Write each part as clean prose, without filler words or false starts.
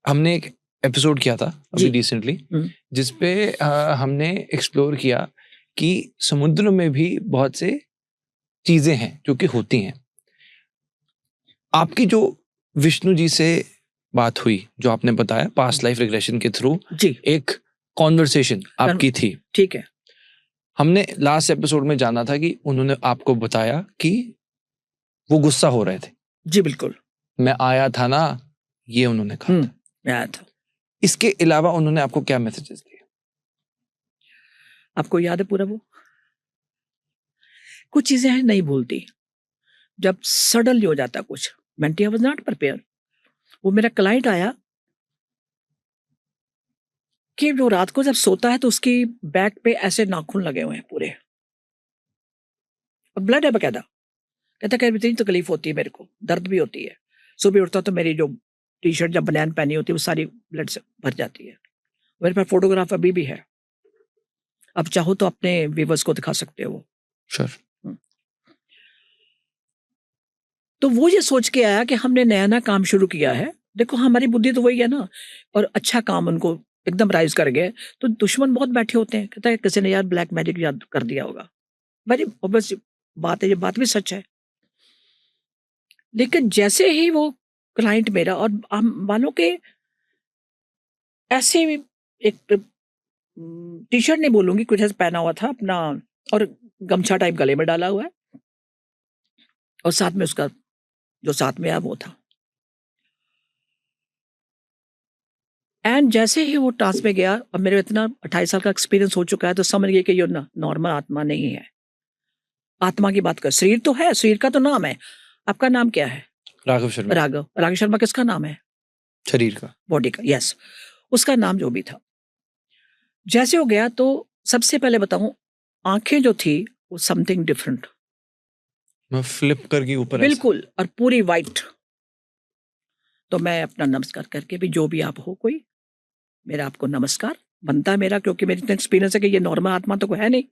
हमने एक एपिसोड किया था अभी जी। रिसेंटली, जिसपे हमने एक्सप्लोर किया कि समुद्र में भी बहुत से चीजें हैं जो कि होती हैं। आपकी जो विष्णु जी से बात हुई, जो आपने बताया पास्ट लाइफ रिग्रेशन के थ्रू जी, एक कॉन्वर्सेशन आपकी थी। ठीक है। हमने लास्ट एपिसोड में जाना था कि उन्होंने आपको बताया कि वो गुस्सा हो रहे थे। जी, बिल्कुल। मैं आया था ना, ये उन्होंने कहा था। मैं आया था। इसके अलावा उन्होंने आपको क्या मैसेजेस दिए? आपको याद है पूरा वो? कुछ चीजें हैं नहीं भूलती। जब सडनली हो जाता कुछ, mentally I was not prepare. वो मेरा क्लाइंट आया कि जो रात को जब सोता है तो उसकी बैक पे ऐसे नाखून लगे हुए हैं पूरे, और ब्लड है बकायदा। कहता है इतनी तकलीफ होती है मेरे को, दर्द भी होती है। सुबह उठता तो मेरी जो टी शर्ट जब बनियान पहनी होती है वो सारी ब्लड से भर जाती है। मेरे पास फोटोग्राफ अभी भी है, अब चाहो तो अपने व्यूवर्स को दिखा सकते हो। श्योर। तो वो ये सोच के आया कि हमने नया नया काम शुरू किया है। देखो हमारी बुद्धि तो वही है ना, और अच्छा काम उनको एकदम राइज कर गए। तो दुश्मन बहुत बैठे होते हैं, कहता है किसी ने यार ब्लैक मैजिक याद कर दिया होगा। वेरी ऑब्वियस बात है, ये बात भी सच है। लेकिन जैसे ही वो क्लाइंट मेरा, और हम वालों के ऐसे एक टी शर्ट नहीं बोलूंगी, कुछ ऐसा पहना हुआ था अपना, और गमछा टाइप गले में डाला हुआ है, और साथ में उसका जो साथ में आया वो था। एंड जैसे ही वो ट्रांस में गया, अब मेरे इतना 28 साल का एक्सपीरियंस हो चुका है, तो समझ गए कि ये नॉर्मल आत्मा नहीं है। आत्मा की बात कर, शरीर तो है, शरीर का तो नाम है। आपका नाम क्या है? राघव शर्मा। राघव शर्मा किसका नाम है? शरीर का, बॉडी का, यस। उसका नाम जो भी था, जैसे हो गया तो सबसे पहले बताऊं, आंखें जो थी वो समथिंग डिफरेंट, मैं फ्लिप करके ऊपर ऐसे। बिल्कुल, और पूरी वाइट। तो मैं अपना नमस्कार करके भी, जो भी आप हो कोई, मेरा आपको नमस्कार बनता है मेरा, क्योंकि मेरी इतना एक्सपीरियंस है कि ये नॉर्मल आत्मा तो कोई है नहीं।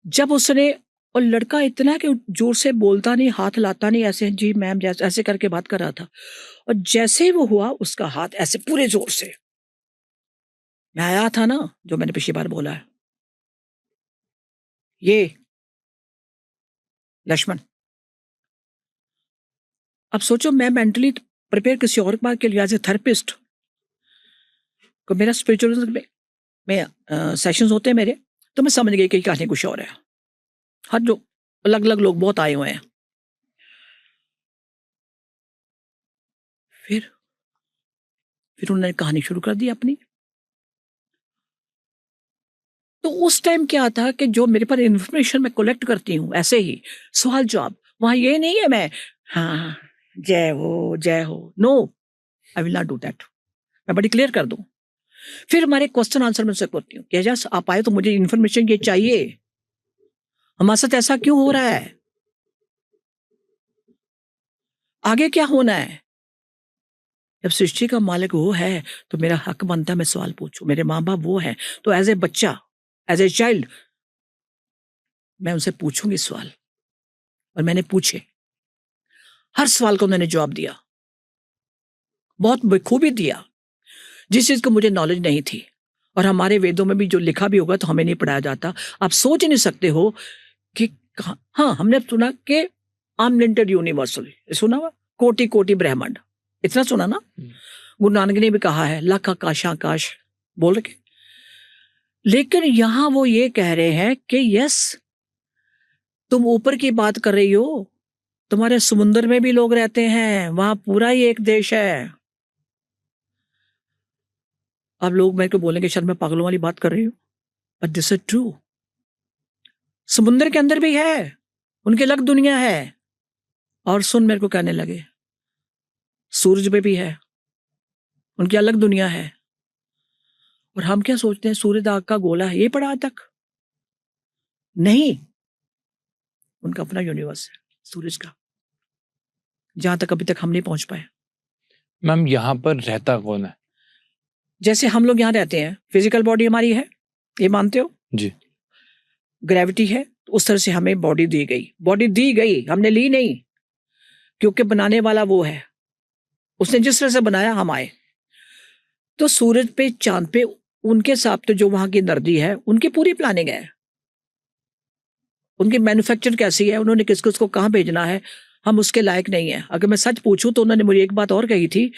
जब उसने, और लड़का इतना कि जोर से बोलता नहीं, हाथ लाता नहीं, ऐसे जी मैम जैसे ऐसे करके बात कर रहा था, और जैसे ही वो हुआ उसका हाथ ऐसे पूरे जोर से, मैं आया था ना, जो मैंने पिछली बार बोला है, ये लक्ष्मण। अब सोचो मैं मेंटली प्रिपेयर किसी और बात के लिए, एज ए थेरेपिस्ट को मेरा स्पिरिचुअलिज्म में सेशंस होते हैं मेरे, तो मैं समझ गई कि कहानी कुछ और है। हर जो अलग अलग लोग बहुत आए हुए हैं। फिर उन्होंने कहानी शुरू कर दी अपनी। तो उस टाइम क्या था कि जो मेरे पर इंफॉर्मेशन मैं कलेक्ट करती हूँ, ऐसे ही सवाल जवाब, वहां ये नहीं है मैं हाँ जय हो, no, I will not do that. मैं बड़ी क्लियर कर दूं। फिर हमारे क्वेश्चन आंसर में से करती हूँ कि जस्ट आप आए तो मुझे इन्फॉर्मेशन ये चाहिए, हमारे साथ ऐसा क्यों हो रहा है, आगे क्या होना है। जब सृष्टि का मालिक वो है तो मेरा हक बनता है मैं सवाल पूछूं। मेरे माँ बाप वो है, तो एज ए बच्चा, एज ए चाइल्ड, मैं उनसे पूछूंगी सवाल। और मैंने पूछे, हर सवाल को उन्होंने जवाब दिया, बहुत बखूबी दिया, जिस चीज को मुझे नॉलेज नहीं थी। और हमारे वेदों में भी जो लिखा भी होगा तो हमें नहीं पढ़ाया जाता। आप सोच नहीं सकते हो कि हाँ, हमने सुना कि अनलिमिटेड यूनिवर्सल, सुना हुआ, कोटि कोटि ब्रह्मांड, इतना सुना ना। गुरु नानक ने भी कहा है लख आकाश आकाश बोल के। लेकिन यहां वो ये कह रहे हैं कि यस, तुम ऊपर की बात कर रही हो, तुम्हारे समुद्र में भी लोग रहते हैं, वहां पूरा ही एक देश है। अब लोग मेरे को बोलेंगे शायद मैं पागलों वाली बात कर रही हूँ, बट दिस इज ट्रू। समुद्र के अंदर भी है, उनकी अलग दुनिया है। और सुन, मेरे को कहने लगे सूरज में भी है, उनकी अलग दुनिया है। और हम क्या सोचते हैं सूर्य आग का गोला है, ये पढ़ा आज तक नहीं। उनका अपना यूनिवर्स है सूरज का, जहां तक अभी तक हम नहीं पहुंच पाए। मैम यहाँ पर रहता कौन है? जैसे हम लोग यहाँ रहते हैं, फिजिकल बॉडी हमारी है, ये मानते हो जी। ग्रेविटी है, तो उस तरह से हमें बॉडी दी गई, हमने ली नहीं, क्योंकि बनाने वाला वो है, उसने जिस तरह से बनाया हम आए। तो सूरज पे, चांद पे उनके हिसाब से जो वहां की एनर्जी है, उनकी पूरी प्लानिंग है, उनकी मैन्युफैक्चर कैसी है, उन्होंने किस किस को कहाँ भेजना है, हम उसके लायक नहीं है। अगर मैं सच पूछूं तो उन्होंने मुझे एक बात और कही थी,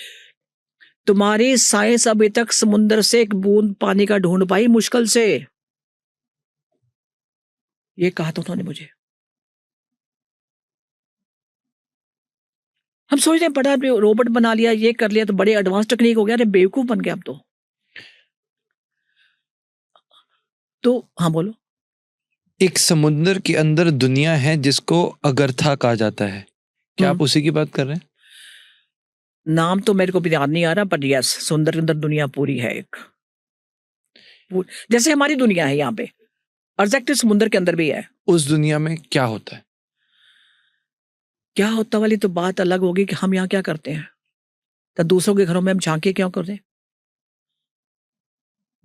तुम्हारी साइंस अभी तक समुद्र से एक बूंद पानी का ढूंढ पाई मुश्किल से, ये कहा था उन्होंने मुझे। हम सोच रहे हैं बड़ा रोबोट बना लिया, ये कर लिया, तो बड़े एडवांस टेक्निक हो गया, अरे बेवकूफ बन गए अब तो हाँ बोलो। एक समुद्र के अंदर दुनिया है जिसको अगरथा कहा जाता है, क्या आप उसी की बात कर रहे हैं? नाम तो मेरे को भी याद नहीं आ रहा, पर यस, समुद्र के अंदर दुनिया पूरी है एक, जैसे हमारी दुनिया है यहाँ पे, एग्जैक्टली समुद्र के अंदर भी है। उस दुनिया में क्या होता है? क्या होता वाली तो बात अलग होगी कि हम यहाँ क्या करते हैं, तो दूसरों के घरों में हम झांके क्यों कर रहे?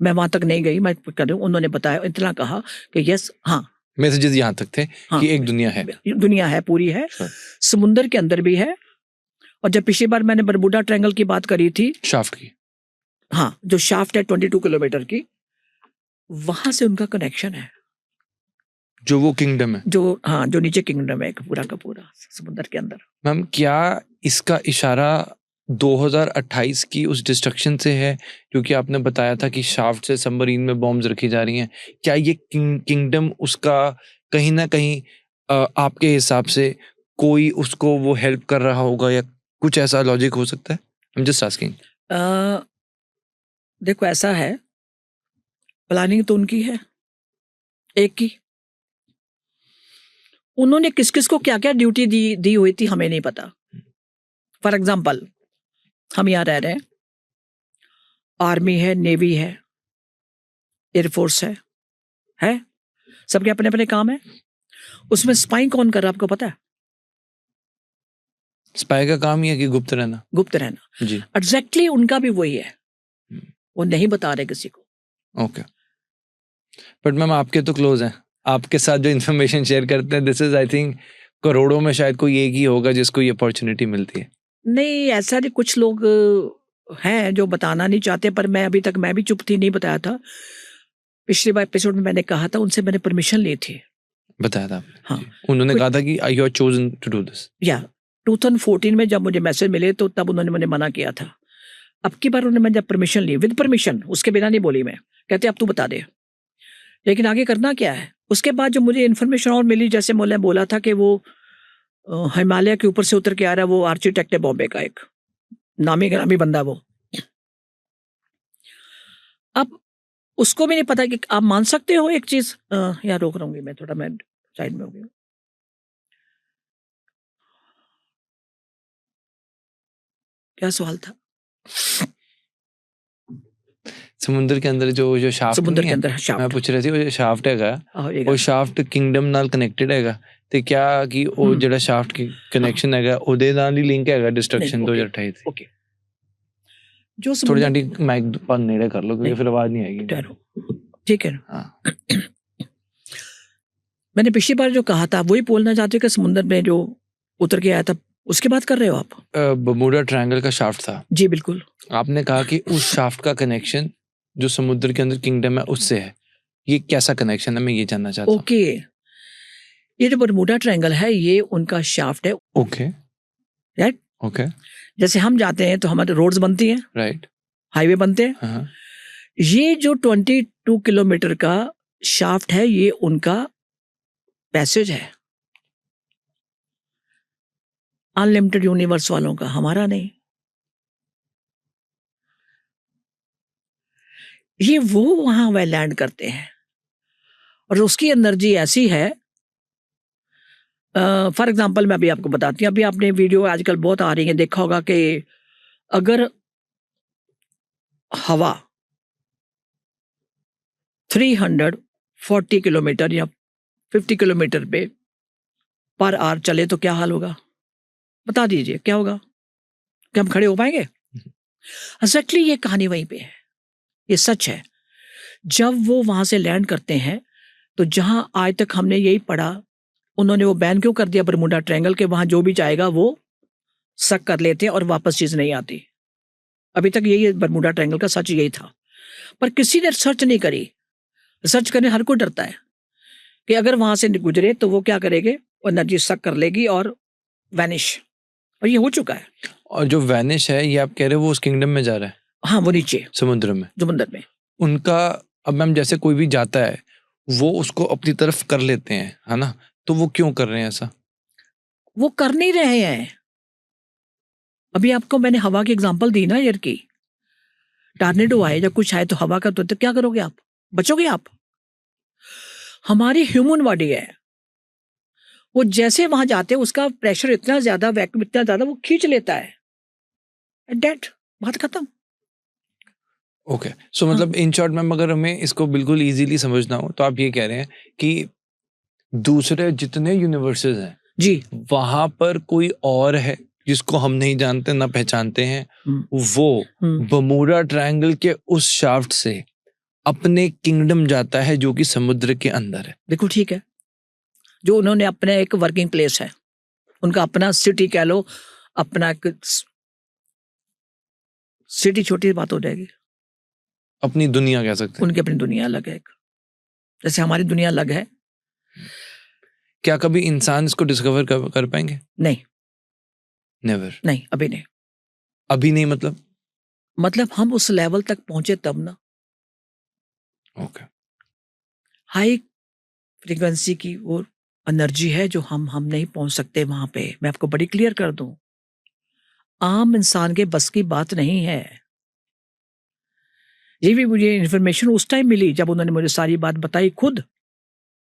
मैं वहां तक नहीं गई, मैं कर रही हूँ, उन्होंने बताया, इतना कहा कि यस, हाँ, मैसेजेस यहाँ तक थे हाँ, कि एक दुनिया है, दुनिया है, पूरी है, समुद्र के अंदर भी है। और जब पिछली बार मैंने बरमूडा ट्रायंगल की बात करी थी, शाफ्ट की, हाँ, जो शाफ्ट है 22 किलोमीटर की, वहां से उनका कनेक्शन है, जो वो किंगडम है, जो हाँ, जो नीचे किंगडम है पूरा का पूरा समुद्र के अंदर। मैम, क्या इसका इशारा 2028 की उस डिस्ट्रक्शन से है, क्योंकि आपने बताया था कि शाफ्ट से सबमरीन में बॉम्ब्स रखी जा रही हैं? क्या ये किंगडम उसका कहीं ना कहीं आपके हिसाब से कोई उसको वो हेल्प कर रहा होगा, या कुछ ऐसा लॉजिक हो सकता है? I'm just asking. देखो ऐसा है, प्लानिंग तो उनकी है एक की, उन्होंने किस किस को क्या क्या ड्यूटी दी हुई थी हमें नहीं पता। फॉर एग्जाम्पल, हम यहाँ रह रहे हैं, आर्मी है, नेवी है, एयरफोर्स है, सबके अपने अपने काम है। उसमें स्पाइंग कौन कर रहा है आपको पता है? स्पाई का काम ही है कि गुप्त रहना, गुप्त रहना जी। एग्जैक्टली उनका भी वही है, वो नहीं बता रहे किसी को। ओके, बट मैम आपके तो क्लोज हैं, आपके साथ जो इन्फॉर्मेशन शेयर करते हैं, दिस इज आई थिंक करोड़ों में शायद कोई एक ही होगा जिसको ये अपॉर्चुनिटी मिलती है। नहीं, ऐसा नहीं, कुछ लोग हैं जो बताना नहीं चाहते, पर मैं अभी तक, मैं भी चुप थी, नहीं बताया था। पिछली बार एपिसोड में मैंने कहा था, उनसे मैंने परमिशन ली थी, बताया था आपने, हाँ, उन्होंने कहा था कि you are chosen to do this, या 2014 में जब मुझे मैसेज मिले तो तब उन्होंने मुझे मना किया था। अब की बार उन्होंने, मैं जब परमिशन ली, विद परमिशन, उसके बिना नहीं बोली मैं, कहते अब तू बता दे, लेकिन आगे करना क्या है। उसके बाद जो मुझे इन्फॉर्मेशन और मिली, जैसे मैंने बोला था कि वो हिमालय के ऊपर से उतर के आ रहा है, वो आर्किटेक्ट है बॉम्बे का, एक नामी ग्रामी बंदा वो। अब उसको भी नहीं पता कि आप मान सकते हो एक चीज, यहाँ रोक रहूंगी मैं थोड़ा, मैं साइड में हो गई। क्या सवाल था? समुद्र के अंदर जो शाफ्ट समुद्र नहीं के अंदर है, शाफ्ट, मैं पूछ रही थी वो जो शाफ्ट हैगा, आएगा। वो शाफ्ट किंगडम नाल कनेक्टेड हैगा, ਤੇ क्या कि ਉਹ ਜਿਹੜਾ ਸ਼ਾਫਟ ਕੀ ਕਨੈਕਸ਼ਨ ਹੈਗਾ ਉਹਦੇ ਨਾਲ ਹੀ ਲਿੰਕ ਹੈਗਾ डिस्ट्रक्शन 2028 से? ओके, जो थोड़ी समुद्र, जानी माइक पर नेड़े कर लो क्योंकि फिर आवाज नहीं आएगी। ठहरो, ठीक है। हाँ, मैंने पिछली बार जो कहा था वही बोलना चाहते हो कि समुद्र में जो उतर के आया था, उसकी बात कर रहे हो आप? बर्मुडा ट्रायंगल का शाफ्ट था, जी बिल्कुल। आपने कहा कि उस शाफ्ट का कनेक्शन जो समुद्र के अंदर किंगडम है उससे है, ये कैसा कनेक्शन है, मैं ये जानना चाहता हूँ। ओके, ये जो बर्मुडा ट्रायंगल है ये उनका शाफ्ट है। ओके, राइट, ओके, जैसे हम जाते हैं तो हमारे रोड्स बनती हैं, राइट, हाईवे बनते हैं, हाँ, ये जो 22 किलोमीटर का शाफ्ट है ये उनका पैसेज है, अनलिमिटेड यूनिवर्स वालों का, हमारा नहीं। ये वो वहां वह लैंड करते हैं और उसकी एनर्जी ऐसी है। फॉर एग्जाम्पल मैं अभी आपको बताती हूँ, अभी आपने वीडियो आजकल बहुत आ रही है, देखा होगा कि अगर हवा 340 किलोमीटर या 50 किलोमीटर पे पर आवर चले तो क्या हाल होगा, बता दीजिए क्या होगा, क्या हम खड़े हो पाएंगे? एक्जेक्टली ये कहानी वहीं पे है, ये सच है। जब वो वहां से लैंड करते हैं तो जहां आज तक हमने यही पढ़ा, उन्होंने वो बैन क्यों कर दिया बर्मुडा ट्रायंगल के, वहां जो भी जाएगा वो सक कर लेते हैं और वापस चीज नहीं आती। अभी तक यही बरमूडा ट्रायंगल का सच यही था, पर किसी ने रिसर्च नहीं करी। रिसर्च करने हर कोई डरता है कि अगर वहां से गुजरे तो वो क्या करेंगे, वो एनर्जी सक कर लेगी और वैनिश, और ये हो चुका है। और जो वैनिश है, ये आप कह रहे हो वो उस किंगडम में जा रहा है, हाँ, वो नीचे समुद्र में। समुद्र में। उनका, अब मैम जैसे कोई भी जाता है, वो उसको अपनी तरफ कर लेते हैं, है ना? तो वो क्यों कर रहे हैं ऐसा? वो कर नहीं रहे हैं। अभी आपको मैंने हवा की एग्जांपल दी ना, एयर की। टॉर्नेडो आए या कुछ आए तो हवा का, तो क्या करोगे आप? बचोगे आप? हमारी ह्यूमन बॉडी है, वो जैसे वहां जाते हैं उसका प्रेशर इतना ज्यादा, वैक्यूम इतना ज्यादा, वो खींच लेता है। डेट, बात खत्म। ओके, सो हाँ। मतलब इन शॉर्ट मैम, अगर हमें इसको बिल्कुल इजीली समझना हो तो आप ये कह रहे हैं कि दूसरे जितने यूनिवर्सेस हैं, जी। वहां पर कोई और है जिसको हम नहीं जानते ना पहचानते हैं, वो बर्मुडा ट्रायंगल के उस शाफ्ट से अपने किंगडम जाता है जो कि समुद्र के अंदर है। बिल्कुल ठीक है। जो उन्होंने अपना एक वर्किंग प्लेस है, उनका अपना सिटी कह लो, अपना सिटी छोटी बात हो जाएगी, अपनी दुनिया कह सकते हैं। उनकी अपनी दुनिया अलग है एक। जैसे हमारी दुनिया अलग है। क्या कभी इंसान इसको डिस्कवर कर पाएंगे? नहीं, नेवर। नहीं, अभी नहीं। अभी नहीं मतलब हम उस लेवल तक पहुंचे तब ना। ओके। हाई फ्रीक्वेंसी की वो एनर्जी है जो हम नहीं पहुंच सकते वहां पे। मैं आपको बड़ी क्लियर कर दूं, आम इंसान के बस की बात नहीं है। ये भी मुझे इन्फॉर्मेशन उस टाइम मिली जब उन्होंने मुझे सारी बात बताई खुद।